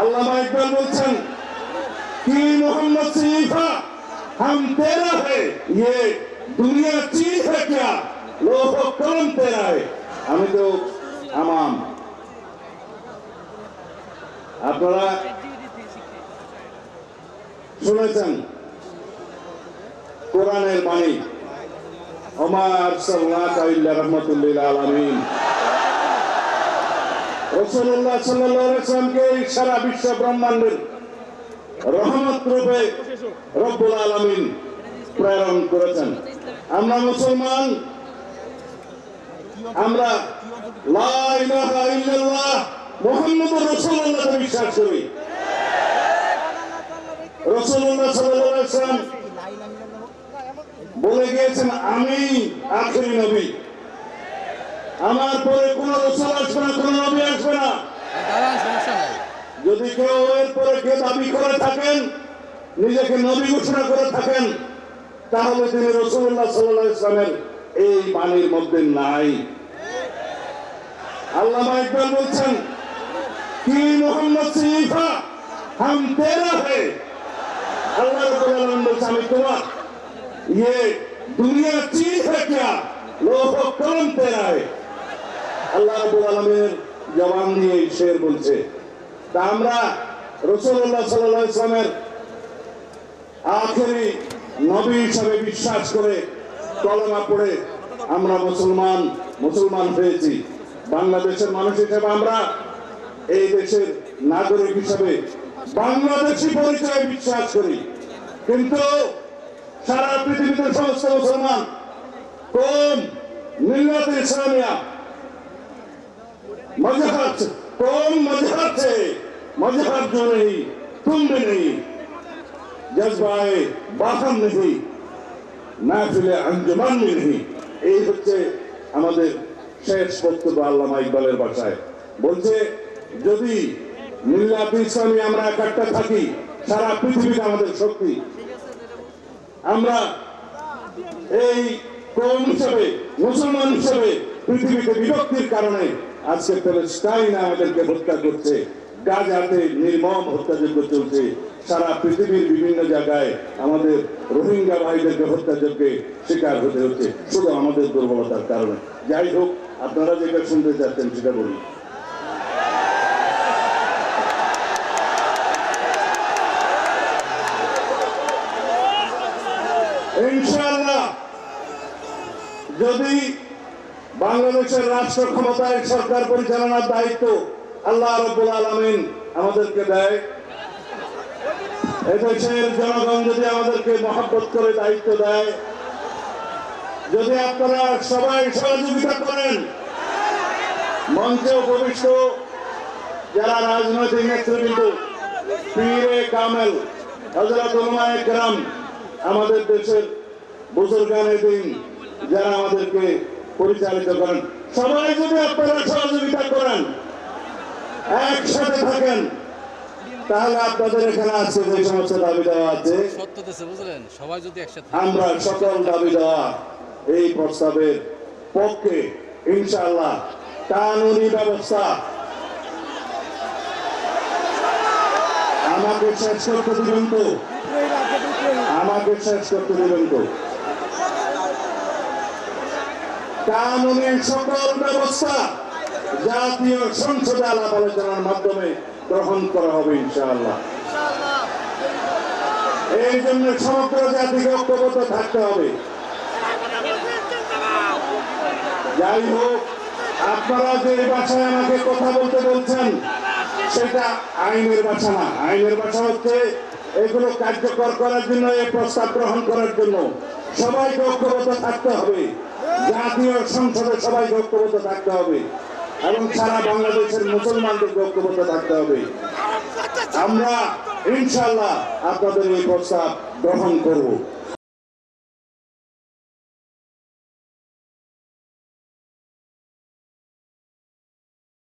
আল্লামা ইকবাল বলছেন कि मोहम्मद सीफा हम तेरा है ये दुनिया चीज है क्या लोह कलम तेरा है আমি তো আমাম আপনারা শুনেছেন কোরআনের বাণী ওমা আরসালনাকা ইল্লা রাহমাতুল লিল আলামিন রাসূলুল্লাহ সাল্লাল্লাহু আলাইহি ওয়াসাল্লামকে সারা বিশ্ব ব্রহ্মাণ্ডের রহমত রূপে রব্বুল আলামিন প্রেরণ করেছেন। আমরা মুসলমান, আমরা লা ইলাহা ইল্লাল্লাহ মুহাম্মাদুর রাসূলুল্লাহকে বিশ্বাস করি। রাসূলুল্লাহ সাল্লাল্লাহু আলাইহি ওয়াসাল্লাম বলে গিয়েছেন আমি আখেরি নবী, আমার পরে কোন রাসূল আসবে না, কোন নবী আসবে না। যদি কেউ এরপরে কে দাবি করে থাকেন, নিজেকে নবী ঘোষণা করে থাকেন, তাহলে তিনি রাসূলুল্লাহ সাল্লাল্লাহু আলাইহি ওয়াসাল্লামের এই বাণীর মধ্যে নাই। আল্লামা ইকবাল বলছেন কি মোহাম্মদ সিফা हम तेरा है আল্লাহ রাব্বুল আলামিন বলছেন আমি তোমার ये दुनिया चीज है क्या लोह कलम तेरा है আল্লাহ রাব্বুল আলামিনের জবান দিয়ে এই শের বলছে। তা আমরা রাসূলুল্লাহ সাল্লাল্লাহু আলাইহি ওয়াসাল্লামের আখেরি নবী হিসেবে বিশ্বাস করে কলেমা পড়ে আমরা মুসলমান হয়েছি। বাংলাদেশের মানুষ হিসেবে আমরা এই দেশের নাগরিক হিসেবে বাংলাদেশি পরিচয় বিশ্বাস করি, কিন্তু সারা পৃথিবীতে সমস্ত মুসলমান কম মিল্লাত ইসলামিয়া मजहब कौम मजहब से मजहब जो नहीं तुम भी नहीं जज्बाए बाहम नहीं महफिले अंजुमान भी नहीं এই হচ্ছে আমাদের শেষ বক্তব্য আল্লামা ইকবালের ভাষায় বলছে যদি মিল্লাত ইসলামী আমরা একটা থাকি সারা পৃথিবীতে আমাদের শক্তি। আমরা এই কওম হিসেবে মুসলমান হিসেবে পৃথিবীতে বিভক্তির কারণে আজকে প্যালেস্টাইন আমাদেরকে হত্যা করছে, গাজাতে নির্মম হত্যাযজ্ঞ চলছে, সারা পৃথিবীর বিভিন্ন জায়গায় আমাদের রোহিঙ্গা ভাইদেরকে হত্যাযজ্ঞে শিকার হতে হচ্ছে শুধু আমাদের দুর্বলতার কারণে। যাই হোক, আপনারা যেটা শুনতে চাচ্ছেন সেটা বলি। ইনশাআল্লাহ যদি বাংলাদেশের রাষ্ট্র ক্ষমতায় সরকার পরিচালনার দায়িত্ব আল্লাহ রাব্বুল আলামিন আমাদেরকে দেয়, এদেশের জনগণ যদি আমাদেরকে মহব্বত করে দায়িত্ব দেয়, যদি আপনারা সবাই সহযোগিতা করেন, মঞ্চে উপবিষ্ট যারা রাজনৈতিক নেতৃবৃন্দ, পীরে কামেল, হযরত উলামায়ে কেরাম, আমাদের দেশের বুজুর্গানে দিন যারা আমাদেরকে পরিচালিত করেন, সবাই যদি আপনারা সহযোগিতা করেন, একসাথে থাকেন, তাহলে আপনাদের এখানে আছে যে সমস্ত দাবি দেওয়া আছে আমরা সকল দাবি দেওয়া এই প্রস্তাবের পক্ষে ইনশাআল্লাহ। কানুনি ব্যবস্থা আমাকে শেষ করতে দিবেন তো, আমাকে শেষ করতে দিবেন তো। কানুনি সকল ব্যবস্থা জাতীয় সংসদে আলাপ আলোচনার মাধ্যমে গ্রহণ করা হবে ইনশাআল্লাহ। এই জন্য সমগ্র জাতিকে ঐক্যবদ্ধ থাকতে হবে। যাই হোক, আপনারা যে ভাষায় আমাকে কথা বলতে বলছেন সেটা আইনের ভাষা না। আইনের ভাষা হচ্ছে এগুলো কার্যকর করার জন্য, এই প্রস্তাব গ্রহণ করার জন্য সবাইকে ঐক্যবদ্ধ থাকতে হবে, জাতীয় সংসদে সবাইকে ঐক্যবদ্ধ থাকতে হবে এবং সারা বাংলাদেশের মুসলমানদেরকে ঐক্যবদ্ধ থাকতে হবে। আমরা ইনশাআল্লাহ আপনাদের এই প্রস্তাব গ্রহণ করব।